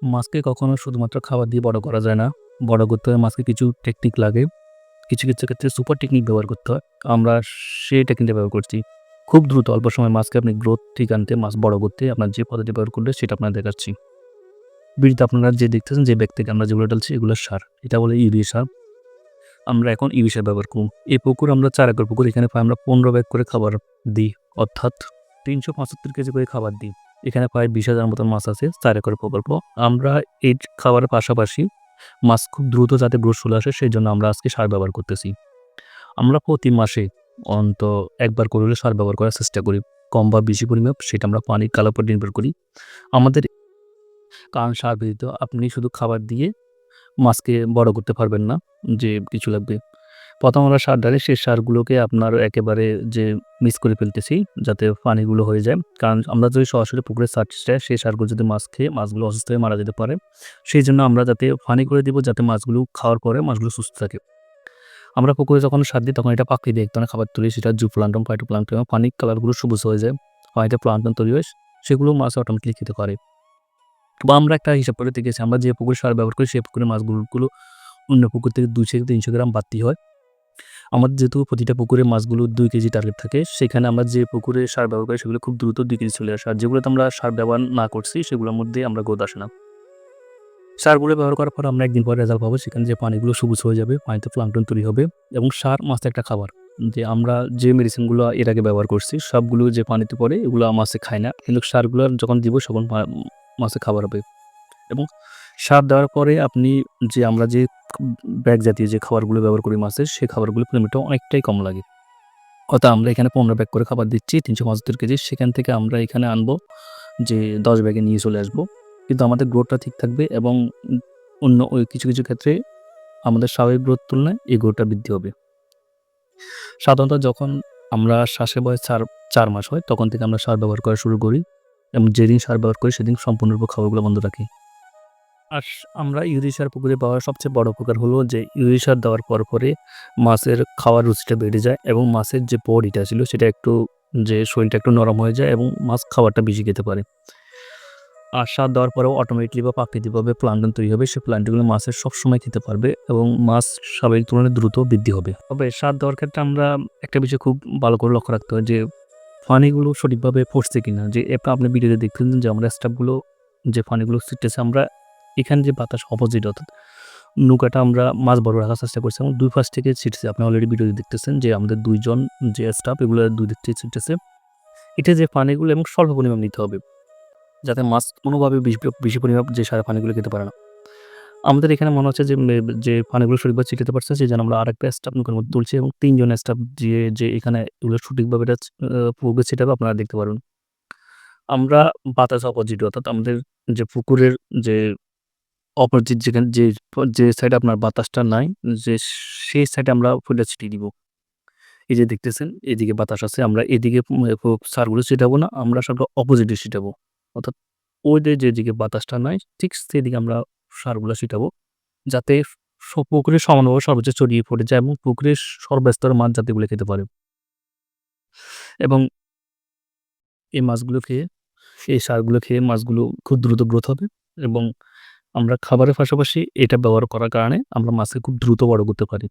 মাছকে কখনো শুধুমাত্র খাবার দিয়ে বড় করা যায় না। বড় করতে হলে মাছকে কিছু টেকনিক লাগে। কিছু ক্ষেত্রে সুপার টেকনিক ব্যবহার করতে হয়। আমরা সেই টেকনিকটা ব্যবহার করছি। খুব দ্রুত অল্প সময়ে মাছকে আপনি গ্রোথ ঠিক আনতে, মাছ বড় করতে আপনার যে পদ্ধতি ব্যবহার করলে সেটা আপনাদের দেখাচ্ছি। ভিডিওতে আপনারা যে দেখতেছেন যে ব্যাগ থেকে আমরা যেগুলো ঢালছি এগুলো সার। এটা বলে ইউরিয়া সার। আমরা এখন ইউরিয়া সার ব্যবহার করব। এই পুকুর আমরা ৪ একর পুকুর। এখানে প্রায় আমরা ১৫ ব্যাগ করে খাবার দিই। অর্থাৎ ৩৭৫ কেজি করে খাবার দিই। এখানে প্রায় ২০,০০০ মতন মাছ আছে ৪ একর প্রকল্প। আমরা এই খাবারের পাশাপাশি মাছ খুব দ্রুত যাতে গ্রোথ চলে আসে সেজন্য আমরা আজকে সার ব্যবহার করতেছি। আমরা প্রতি মাসে অন্তত একবার করে হলে সার ব্যবহার করার চেষ্টা করি। কম বা বেশি পরিমাপ সেটা আমরা পানির কালার উপর নির্ভর করি। আমাদের কারণ সার ব্যতীত আপনি শুধু খাবার দিয়ে মাছকে বড় করতে পারবেন না, যে কিছু লাগবে। ১ম আমরা সার ঢালি, সেই সারগুলোকে আপনার একেবারে যে মিক্স করে ফেলতেছি যাতে পানিগুলো হয়ে যায়। কারণ আমরা যদি সরাসরি পুকুরে সার ছিটাই সেই সারগুলো যদি মাছ খেয়ে মাছগুলো অসুস্থ হয়ে মারা যেতে পারে। সেইজন্য আমরা যাতে পানি করে দিব যাতে মাছগুলো খাওয়ার পরে মাছগুলো সুস্থ থাকে। আমরা পুকুরে যখন সার দিই তখন এটা পাখি দিয়ে এক ধরনের খাবার তৈরি, সেটা জুপ্লাঙ্কটন, ফাইটোপ্লাঙ্কটন এবং পানির কালারগুলো সবুজ হয়ে যায়। পানিতে প্লাঙ্কটন তৈরি হয়, সেগুলো মাছ অটোমেটিক্যালি খেতে পারে। বা আমরা একটা হিসাব করে দেখেছি, আমরা যে পুকুরে সার ব্যবহার করি সেই পুকুরের মাছগুলো অন্য পুকুর থেকে ২০০ থেকে ৩০০ গ্রাম বাড়তি হয়। আমাদের যেহেতু প্রতিটা পুকুরে মাছগুলো ২ কেজি টার্গেট থাকে, সেখানে আমরা যে পুকুরে সার ব্যবহার করি সেগুলো খুব দ্রুত ২ কেজি চলে আসে। আর যেগুলোতে আমরা সার ব্যবহার না করছি সেগুলোর মধ্যে আমরা গ্রোথ আসে না। সারগুলো ব্যবহার করার পর আমরা একদিন পরে রেজাল্ট পাবো, সেখানে যে পানিগুলো সবুজ হয়ে যাবে, পানিতে প্লাঙ্কটন তৈরি হবে এবং সার মাছের একটা খাবার। যে আমরা যে মেডিসিনগুলো এর আগে ব্যবহার করছি সবগুলো যে পানিতে পড়ে এগুলো মাছে খায় না। কিন্তু সারগুলো যখন দিব তখন মাছে খাবার হবে। এবং সার দেওয়ার পরে আপনি আমরা যে ব্যাগ জাতীয় যে খাবারগুলো ব্যবহার করি মাছের, সেই খাবারগুলোর পরিমাণটা অনেকটাই কম লাগে। অর্থাৎ আমরা এখানে ১৫ ব্যাগ করে খাবার দিচ্ছি ৩৭৫ কেজি। সেখান থেকে আমরা এখানে আনবো যে ১০ ব্যাগে নিয়ে চলে আসবো। কিন্তু আমাদের গ্রোথটা ঠিক থাকবে এবং অন্য কিছু ক্ষেত্রে আমাদের স্বাভাবিক গ্রোথ তুলনায় এই গ্রোথটা বৃদ্ধি হবে। সাধারণত যখন আমরা শ্বাসের বয়স ৪ মাস হয় তখন থেকে আমরা সার ব্যবহার করা শুরু করি এবং যেদিন সার ব্যবহার করি সেদিন সম্পূর্ণরূপে খাবারগুলো বন্ধ রাখি। আর আমরা ইউরিয়া সার পুকুরে পাওয়ার সবচেয়ে বড় উপকার হলো যে ইউরিয়া সার দেওয়ার পরে মাছের খাওয়ার রুচিটা বেড়ে যায় এবং মাছের যে বডিটা ছিল সেটা একটু, যে শরীরটা একটু নরম হয়ে যায় এবং মাছ খাবারটা বেশি খেতে পারে। আর সার দেওয়ার পরেও অটোমেটিক্যালি বা প্রাকৃতিকভাবে প্লান্টন তৈরি হবে। সেই প্লান্টনগুলো মাছের সবসময় খেতে পারবে এবং মাছ স্বাভাবিক তুলনায় দ্রুত বৃদ্ধি হবে। তবে সার দেওয়ার ক্ষেত্রে আমরা একটা বিষয় খুব ভালো করে লক্ষ্য রাখতে হয় যে পানিগুলো সঠিকভাবে পড়ছে কিনা। যে আপনি ভিডিওতে দেখতেছেন যে আমরা স্টাফগুলো যে পানিগুলো ছিটতেছে, আমরা এখানে যে বাতাস অপোজিট, অর্থাৎ নৌকাটা আমরা মাছ বড় রাখার চেষ্টা করছি এবং ২ পাশ থেকে ছিটছে। আপনি অলরেডি ভিডিওতে দেখতেছেন যে আমাদের ২ জন যে স্টাফ এগুলো ২ দিক থেকে ছিটতেছে। এটা যে পানিগুলো এবং স্বল্প পরিমাণ নিতে হবে যাতে মাছ কোনোভাবে বেশি পরিমাণ যে সারা পানিগুলো খেতে পারে না। আমাদের এখানে মনে হচ্ছে যে পানিগুলো সঠিকভাবে ছিটাতে পারছে সেজন্য আমরা আরেকটা স্টাফ নৌকার মধ্যে তুলছি এবং ৩ জন স্টাফ যে এখানে এগুলো সঠিকভাবে এটা পুকুরে ছিটাবে আপনারা দেখতে পারবেন। আমরা বাতাস অপোজিট, অর্থাৎ আমাদের যে পুকুরের যে অপোজিট যেখানে যে সাইডে আপনার বাতাসটা নাই, যে সেই সাইডে আমরা ফুলটা ছিটিয়ে দিব। এই যে দেখতেছেন এদিকে বাতাস আছে, আমরা এদিকে সারগুলো ছিটাবো না, আমরা সারগুলো অপোজিটে ছিটাবো। অর্থাৎ ওই যেদিকে বাতাসটা নাই ঠিক সেদিকে আমরা সারগুলো ছিটাবো। যাতে পুকুরে সমানভাবে সর্বোচ্চ ছড়িয়ে পড়ে যায় এবং পুকুরের সর্বস্তরের মাছ যাতে এগুলো খেতে পারে। এবং এই মাছগুলো খেয়ে, এই সারগুলো খেয়ে মাছগুলো খুব দ্রুত গ্রোথ হবে এবং আমরা খাবারের পাশাপাশি এটা ব্যবহার করার কারণে আমরা মাছকে খুব দ্রুত বড় করতে পারি।